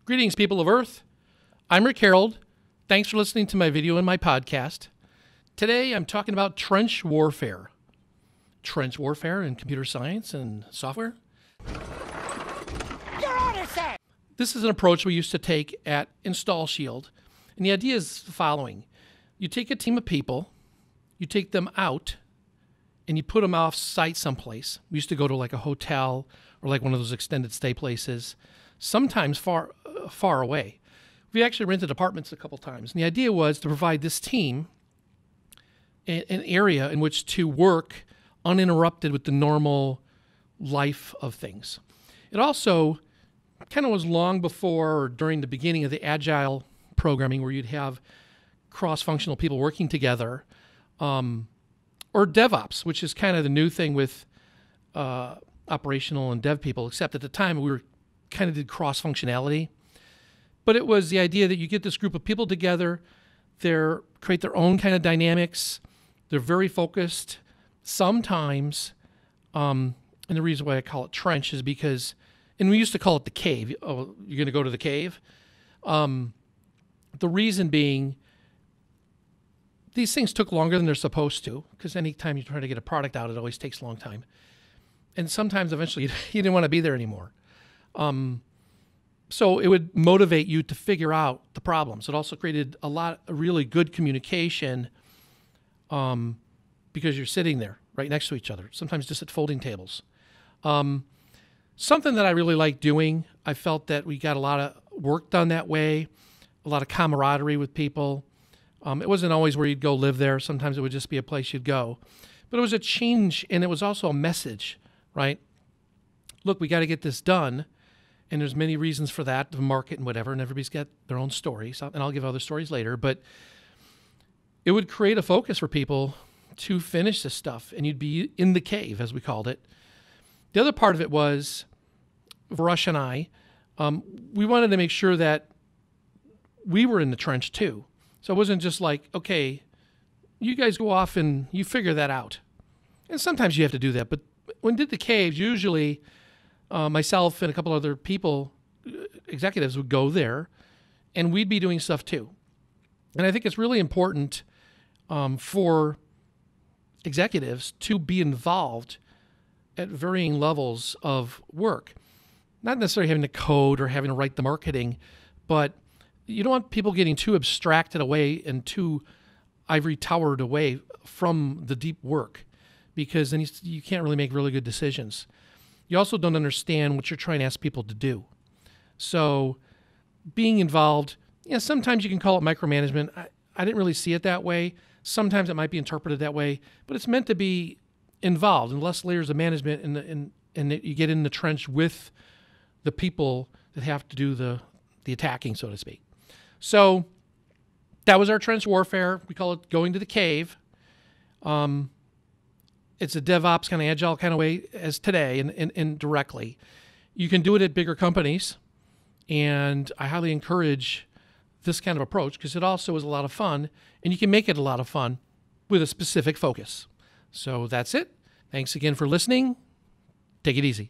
Greetings, people of Earth. I'm Rick Harold. Thanks for listening to my video and my podcast. Today, I'm talking about trench warfare. Trench warfare in computer science and software. This is an approach we used to take at InstallShield. And the idea is the following. You take a team of people, you take them out, and you put them off site someplace. We used to go to like a hotel or like one of those extended stay places, sometimes far away. We actually rented apartments a couple times. And the idea was to provide this team an area in which to work uninterrupted with the normal life of things. It also kind of was long before or during the beginning of the agile programming where you'd have cross-functional people working together, or DevOps, which is kind of the new thing with operational and dev people, except at the time we were kind of did cross-functionality. But it was the idea that you get this group of people together, they create their own kind of dynamics, they're very focused. Sometimes, and the reason why I call it trench is because, and we used to call it the cave. Oh, you're going to go to the cave? The reason being, these things took longer than they're supposed to, because anytime you try to get a product out, it always takes a long time. And sometimes eventually you didn't want to be there anymore. So it would motivate you to figure out the problems. It also created a lot of really good communication because you're sitting there right next to each other, sometimes just at folding tables. Something that I really like doing, I felt that we got a lot of work done that way, a lot of camaraderie with people. It wasn't always where you'd go live there. Sometimes it would just be a place you'd go. But it was a change, and it was also a message, right? Look, we got to get this done. And there's many reasons for that, the market and whatever, and everybody's got their own stories, and I'll give other stories later, but it would create a focus for people to finish this stuff, and you'd be in the cave, as we called it. The other part of it was, Rush and I, we wanted to make sure that we were in the trench too. So it wasn't just like, okay, you guys go off and you figure that out. And sometimes you have to do that, but when we did the caves, usually myself and a couple other people, executives, would go there, and we'd be doing stuff too. And I think it's really important for executives to be involved at varying levels of work. Not necessarily having to code or having to write the marketing, but you don't want people getting too abstracted away and too ivory towered away from the deep work, because then you can't really make really good decisions. You also don't understand what you're trying to ask people to do. So being involved, sometimes you can call it micromanagement. I didn't really see it that way. Sometimes it might be interpreted that way, but it's meant to be involved in less layers of management, and you get in the trench with the people that have to do the attacking, so to speak. So that was our trench warfare. We call it going to the cave. It's a DevOps kind of agile kind of way as today and directly. You can do it at bigger companies, and I highly encourage this kind of approach because it also is a lot of fun, and you can make it a lot of fun with a specific focus. So that's it. Thanks again for listening. Take it easy.